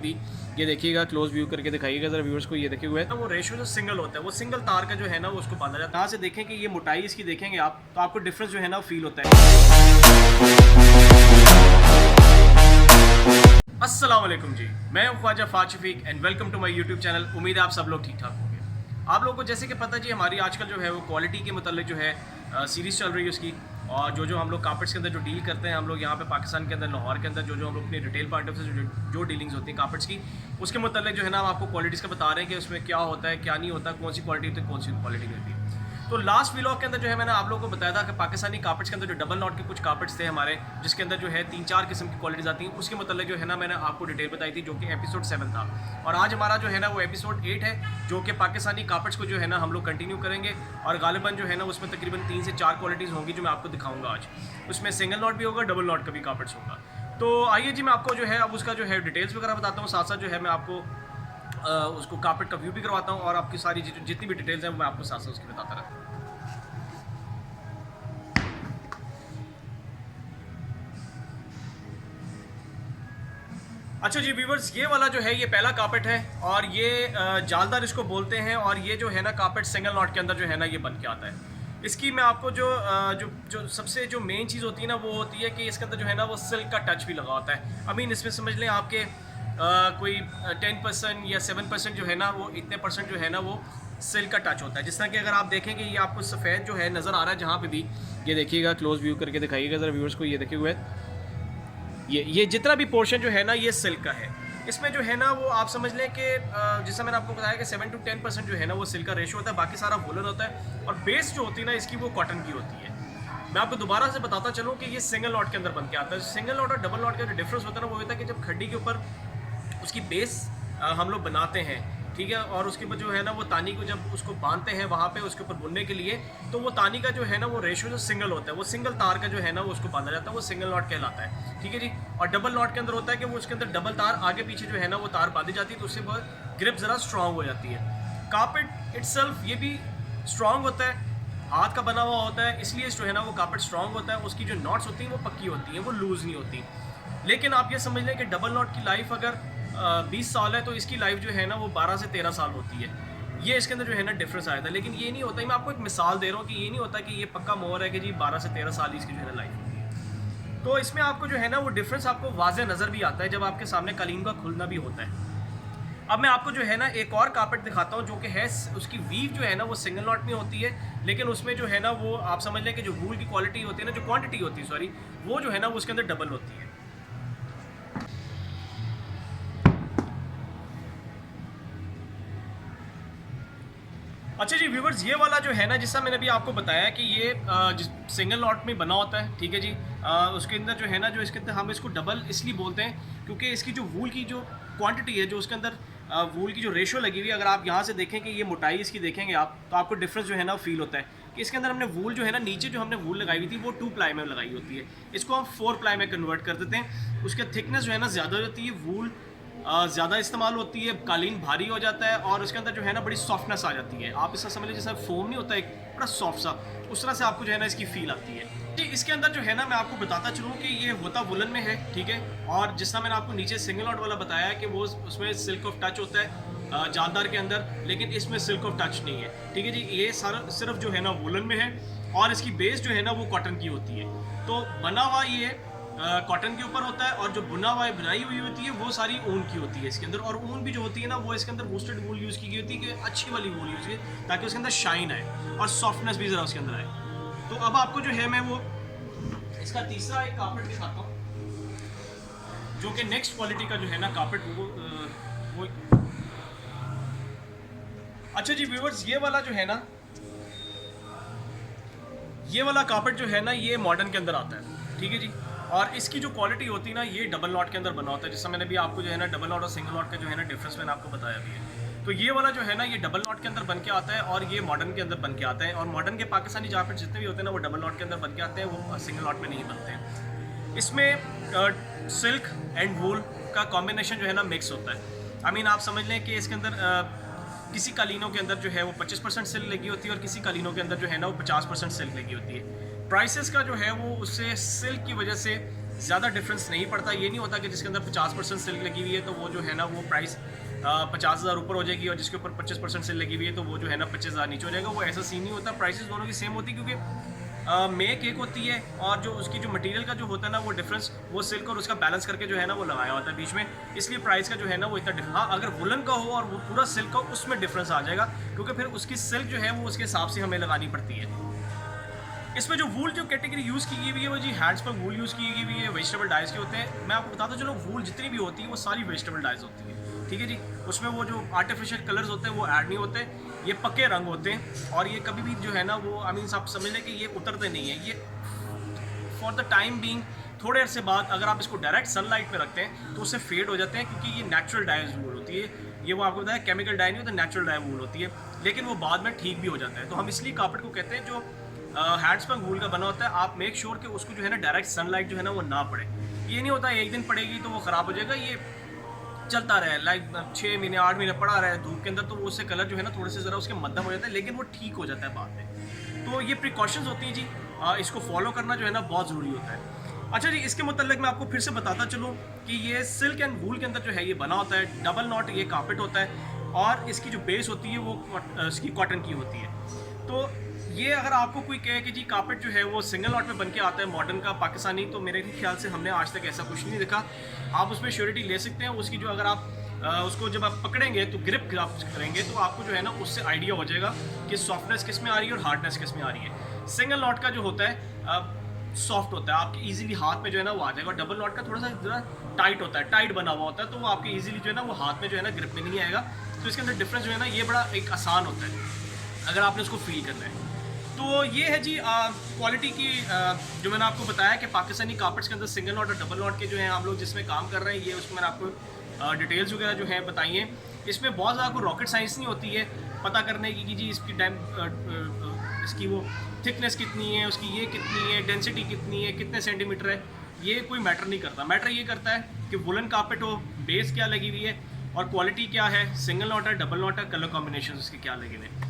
भी ये देखिएगा, क्लोज व्यू करके दिखाइएगा ज़रा व्यूअर्स को। ये देखे हुए तो वो रेशो जो सिंगल होता है, वो सिंगल तार का जो है ना वो उसको बांधा जाता है। यहाँ से देखें कि ये मोटाई इसकी देखेंगे आप तो आपको डिफरेंस जो है ना फील होता है। अस्सलाम वालेकुम जी, मैं हूँ Khwaja Faz Shafiq and welcome to my YouTube channel. उम्मीद है आप सब लोग ठीक ठाक होंगे। आप लोगों को जैसे कि पता जी, हमारी आजकल जो है वो क्वालिटी के मतलब जो है सीरीज़ चल रही है उसकी, और जो हम लोग कार्पेट्स के अंदर जो डील करते हैं हम लोग यहाँ पे पाकिस्तान के अंदर, लाहौर के अंदर जो हम लोग अपनी रिटेल पॉइंट ऑफ से जो डीलिंग्स होती हैं कार्पेट्स की, उसके मतलब जो है ना हम आपको क्वालिटीज़ का बता रहे हैं कि उसमें क्या होता है क्या नहीं होता, कौन सी क्वालिटी होती है कौन सी क्वालिटी नहीं होती है। तो लास्ट व्लॉग के अंदर जो है मैंने आप लोगों को बताया था कि पाकिस्तानी कार्पेट्स के अंदर जो डबल नॉट के कुछ कार्पेट्स थे हमारे, जिसके अंदर जो है 3-4 किस्म की क्वालिटीज़ आती हैं, उसके मतलब जो है ना मैंने आपको डिटेल बताई थी, जो कि एपिसोड 7 था। और आज हमारा जो है ना वो एपिसोड 8 है, जो कि पाकिस्तानी कार्पेट्स को जो है ना हम लोग कंटिन्यू करेंगे। और गालिबन जो है ना उसमें तकरीबन 3 से 4 क्वालिटीज़ होंगी जो मैं आपको दिखाऊंगा आज। उसमें सिंगल नॉट भी होगा, डबल नॉट का भी कार्पेट्स होगा। तो आइए जी, मैं आपको जो है अब उसका जो है डिटेल्स वगैरह बताता हूँ, साथ साथ जो है मैं आपको उसको कार्पेट का व्यू भी करवाता हूँ, और आपकी सारी जितनी भी डिटेल्स हैं वो मैं आपको साथ साथ उसकी बताता रहता हूँ। अच्छा जी व्यूवर्स, ये वाला जो है ये पहला कार्पेट है, और ये जालदार इसको बोलते हैं। और ये जो है ना कार्पेट सिंगल नॉट के अंदर जो है ना ये बन के आता है। इसकी मैं आपको जो सबसे जो मेन चीज़ होती है ना वो होती है कि इसके अंदर जो है ना वो सिल्क का टच भी लगा होता है। आई मीन इसमें समझ लें आपके कोई 10% या 7% जो है ना वो इतने परसेंट जो है ना वो सिल्क का टच होता है। जिस तरह कि अगर आप देखें कि ये आपको सफ़ेद जो है नज़र आ रहा है जहाँ पे भी, ये देखिएगा, क्लोज व्यू करके दिखाइएगा ज़रा व्यूअर्स को। ये देखे हुए ये जितना भी पोर्शन जो है ना ये सिल्क का है। इसमें जो है ना वो आप समझ लें कि जैसा मैंने आपको बताया कि 7 to 10% जो है ना वो सिल्क का रेशो होता है, बाकी सारा वूलन होता है। और बेस जो होती है ना इसकी वो कॉटन की होती है। मैं आपको दोबारा से बताता चलूँ कि ये सिंगल नॉट के अंदर बन के आता है। सिंगल नॉट और डबल नॉट का जो डिफरेंस होता है ना वो होता है कि जब खड्डी के ऊपर उसकी बेस हम लोग बनाते हैं, ठीक है, और उसके ऊपर जो है ना वो तानी को जब उसको बांधते हैं वहाँ पे उसके ऊपर बुनने के लिए, तो वो तानी का जो है ना वो रेशो जो सिंगल होता है, वो सिंगल तार का जो है ना वो उसको बांधा जाता है, वो सिंगल नॉट कहलाता है। ठीक है जी। और डबल नॉट के अंदर होता है कि वो उसके अंदर डबल तार आगे पीछे जो है ना वो तार बांधी जाती है, तो उससे बहुत ग्रिप ज़रा स्ट्रांग हो जाती है। कार्पेट इट्सल्फ ये भी स्ट्रांग होता है, हाथ का बना हुआ होता है, इसलिए जो है ना वो कार्पेट स्ट्रांग होता है। उसकी जो नॉट्स होती हैं वो पक्की होती हैं, वो लूज़ नहीं होती। लेकिन आप ये समझ लें कि डबल नॉट की लाइफ अगर 20 साल है तो इसकी लाइफ जो है ना वो 12 से 13 साल होती है। ये इसके अंदर जो है ना डिफरेंस आया था। लेकिन ये नहीं होता, मैं आपको एक मिसाल दे रहा हूँ कि ये नहीं होता कि ये पक्का मोहर है कि जी 12 से 13 साल इसकी जो है ना लाइफ होती है। तो इसमें आपको जो है ना वो डिफरेंस आपको वाज़े नज़र भी आता है जब आपके सामने कालीन का खुलना भी होता है। अब मैं आपको जो है ना एक और कार्पेट दिखाता हूँ जो कि है, उसकी वीव जो है ना वो सिंगल नॉट में होती है, लेकिन उसमें जो है ना वो आप समझ लें कि जो वूल की क्वालिटी होती है ना, जो क्वांटिटी होती है सॉरी, वो जो है ना वो उसके अंदर डबल होती है। अच्छा जी व्यूवर्स, ये वाला जो है ना जिसका मैंने अभी आपको बताया कि ये जिस सिंगल नॉट में बना होता है, ठीक है जी, उसके अंदर जो है ना जो इसके अंदर हम इसको डबल इसलिए बोलते हैं क्योंकि इसकी जो वूल की जो क्वांटिटी है, जो उसके अंदर वूल की जो रेशो लगी हुई है, अगर आप यहाँ से देखें कि ये मोटाई इसकी देखेंगे आप तो आपको डिफरेंस जो है ना फील होता है कि इसके अंदर हमने वूल जो है ना नीचे जो हमने वूल लगाई हुई थी वो 2 प्लाई में लगाई होती है, इसको हम 4 प्लाई में कन्वर्ट कर देते हैं। उसके थिकनेस जो है ना ज़्यादा हो जाती है, वूल ज़्यादा इस्तेमाल होती है, कालीन भारी हो जाता है, और उसके अंदर जो है ना बड़ी सॉफ्टनेस आ जाती है। आप इसका समझ लीजिए जैसा फोम नहीं होता एक बड़ा सॉफ्ट सा, उस तरह से आपको जो है ना इसकी फील आती है जी। इसके अंदर जो है ना मैं आपको बताता चलूँ कि ये होता वुलन में है, ठीक है। और जिस तरह मैंने आपको नीचे सिंगल नॉट वाला बताया कि वो उसमें सिल्क ऑफ टच होता है जानदार के अंदर, लेकिन इसमें सिल्क ऑफ टच नहीं है, ठीक है जी। ये सारा सिर्फ जो है ना वुलन में है, और इसकी बेस जो है ना वो कॉटन की होती है। तो बना हुआ ये कॉटन के ऊपर होता है, और जो बुना हुआ बुनाई हुई होती है वो सारी ऊन की होती है इसके अंदर। और ऊन भी जो होती है ना वो इसके अंदर वूस्टेड वूल यूज़ की गई होती है कि अच्छी वाली वूल यूज़ की, ताकि उसके अंदर शाइन आए और सॉफ्टनेस भी ज़रा उसके अंदर आए। तो अब आपको जो है मैं वो इसका तीसरा एक कार्पेट दिखाता हूँ, जो कि नेक्स्ट क्वालिटी का जो है ना कार्पेट वो अच्छा जी व्यूवर्स, ये वाला जो है ना ये वाला कार्पेट जो है ना ये मॉडर्न के अंदर आता है, ठीक है जी। और इसकी जो क्वालिटी होती है ना ये डबल नॉट के अंदर बना होता है, जिससे मैंने भी आपको जो है ना डबल नॉट और सिंगल नॉट का जो है ना डिफरेंस मैंने आपको बताया भी है। तो ये वाला जो है ना ये डबल नॉट के अंदर बन के आता है, और ये मॉडर्न के अंदर बन के आता है। और मॉडर्न के पाकिस्तानी कार्पेट जितने भी होते हैं ना वो डबल नॉट के अंदर बन के आते हैं, वो सिंगल नॉट में नहीं बनते हैं। इसमें सिल्क एंड वूल का कॉम्बिनेशन जो है ना मिक्स होता है। आई मीन आप समझ लें कि इसके अंदर किसी कालीनों के अंदर जो है वो 25% सिल्क लगी होती है, और किसी कालीनों के अंदर जो है ना वो 50% सिल्क लगी होती है। प्राइसेस का जो है वो उससे सिल्क की वजह से ज़्यादा डिफरेंस नहीं पड़ता। ये नहीं होता कि जिसके अंदर 50% सिल्क लगी हुई है तो वो जो है ना वो प्राइस 50,000 ऊपर हो जाएगी, और जिसके ऊपर 25% सिल्क लगी हुई है तो वो जो है ना 25,000 नीचे हो जाएगा। वो ऐसा सीन नहीं होता, प्राइसेस दोनों की सेम होती है, क्योंकि मेक एक होती है और जो उसकी जो मटेरियल का जो होता है ना वो डिफरेंस वो सिल्क और उसका बैलेंस करके जो है ना वो लगाया होता है बीच में, इसलिए प्राइस का जो है ना वो इतना हाँ अगर वुलन का हो और वो पूरा सिल्क का उसमें डिफरेंस आ जाएगा, क्योंकि फिर उसकी सिल्क जो है वो उसके हिसाब से हमें लगानी पड़ती है। इसमें जो वूल जो कैटेगरी यूज़ की गई हुई है वो जी हैंड्स पर वूल यूज़ की गई हुई है, वेजिटेबल डाइज के होते हैं। मैं आपको बताता चलो, वूल जितनी भी होती है वो सारी वेजिटेबल डाइज होती है, ठीक है जी। उसमें वो जो आर्टिफिशियल कलर्स होते हैं वो ऐड नहीं होते, ये पक्के रंग होते हैं, और ये कभी भी जो है ना वो आई मीन आप समझ लें कि ये उतरते नहीं है। ये फॉर द टाइम बीइंग थोड़े अरसे बाद अगर आप इसको डायरेक्ट सनलाइट में रखते हैं तो उससे फेड हो जाते हैं, क्योंकि ये नेचुरल डाइज वूल होती है। ये वो आपको बताया केमिकल डाई नहीं होता, नेचुरल डाई वूल होती है, लेकिन वो बाद में ठीक भी हो जाता है। तो हम इसलिए कार्पेट को कहते हैं जो हैंडस्पन वूल का बना होता है, आप मेक श्योर कि उसको जो है ना डायरेक्ट सनलाइट जो है ना वो ना पड़े। ये नहीं होता एक दिन पड़ेगी तो वो ख़राब हो जाएगा, ये चलता रहे लाइक 6 महीने 8 महीने पड़ा रहे धूप के अंदर, तो उससे कलर जो है ना थोड़े से ज़रा उसके मध्यम हो जाता है, लेकिन वो ठीक हो जाता है बाद में। तो ये प्रिकॉशंस होती हैं जी, इसको फॉलो करना जो है ना बहुत ज़रूरी होता है। अच्छा जी, इसके मतलब मैं आपको फिर से बताता चलूँ कि ये सिल्क एंड वूल के अंदर जो है ये बना होता है, डबल नॉट ये कार्पेट होता है, और इसकी जो बेस होती है वो इसकी कॉटन की होती है। तो ये अगर आपको कोई कहे कि जी कार्पेट जो है वो सिंगल नॉट में बन के आता है मॉडर्न का पाकिस्तानी, तो मेरे ख्याल से हमने आज तक ऐसा कुछ नहीं देखा। आप उसमें श्योरिटी ले सकते हैं उसकी, जो अगर आप उसको जब आप पकड़ेंगे तो ग्रिप आप करेंगे तो आपको जो है ना उससे आइडिया हो जाएगा कि सॉफ्टनेस किस में आ रही है और हार्डनेस किस में आ रही है। सिंगल नॉट का जो होता है सॉफ्ट होता है, आपके इजीली हाथ में जो है ना वो आ जाएगा। डबल नॉट का थोड़ा सा जरा टाइट होता है, टाइट बना हुआ होता है, तो वो आपके इजीली जो है ना वो हाथ में जो है ना ग्रिप में नहीं आएगा। तो इसके अंदर डिफरेंस जो है ना ये बड़ा एक आसान होता है अगर आपने उसको फील करना है। तो ये है जी क्वालिटी की जो मैंने आपको बताया कि पाकिस्तानी कार्पेट्स के अंदर सिंगल नॉट और डबल नॉट के जो हैं हम लोग जिसमें काम कर रहे हैं, ये उसमें मैंने आपको डिटेल्स वगैरह जो हैं बताई हैं। इसमें बहुत ज़्यादा कोई रॉकेट साइंस नहीं होती है पता करने की कि जी इसकी इसकी वो थिकनेस कितनी है, उसकी ये कितनी है, डेंसिटी कितनी है, कितने सेंटीमीटर है, ये कोई मैटर नहीं करता। मैटर ये करता है कि वुलन कार्पेट हो, बेस क्या लगी हुई है और क्वालिटी क्या है, सिंगल नॉट है, डबल नॉट है, कलर कॉम्बिनेशन उसके क्या लगे हुए हैं।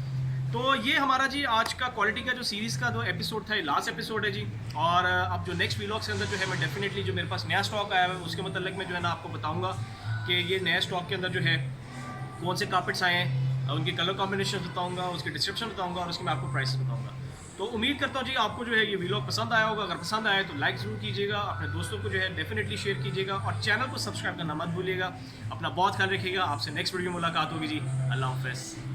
तो ये हमारा जी आज का क्वालिटी का जो सीरीज़ का जो एपिसोड था ये लास्ट एपिसोड है जी। और अब जो नेक्स्ट व्लॉग्स के अंदर जो है मैं डेफिनेटली जो मेरे पास नया स्टॉक आया है उसके मतलब मैं जो है ना आपको बताऊंगा कि ये नया स्टॉक के अंदर जो है कौन से कार्पेट्स आए हैं, उनके कलर कॉम्बिनेशन बताऊंगा, उसके डिस्क्रिप्शन बताऊंगा और उसके मैं आपको प्राइसेस बताऊंगा। तो उम्मीद करता हूँ जी आपको जो है ये व्लॉग पसंद आया होगा। अगर पसंद आया तो लाइक ज़रूर कीजिएगा, अपने दोस्तों को जो है डेफिनेटली शेयर कीजिएगा और चैनल को सब्सक्राइब करना मत भूलिएगा। अपना बहुत ख्याल रखिएगा। आपसे नेक्स्ट वीडियो में मुलाकात होगी जी। अल्लाह हाफ़िज़।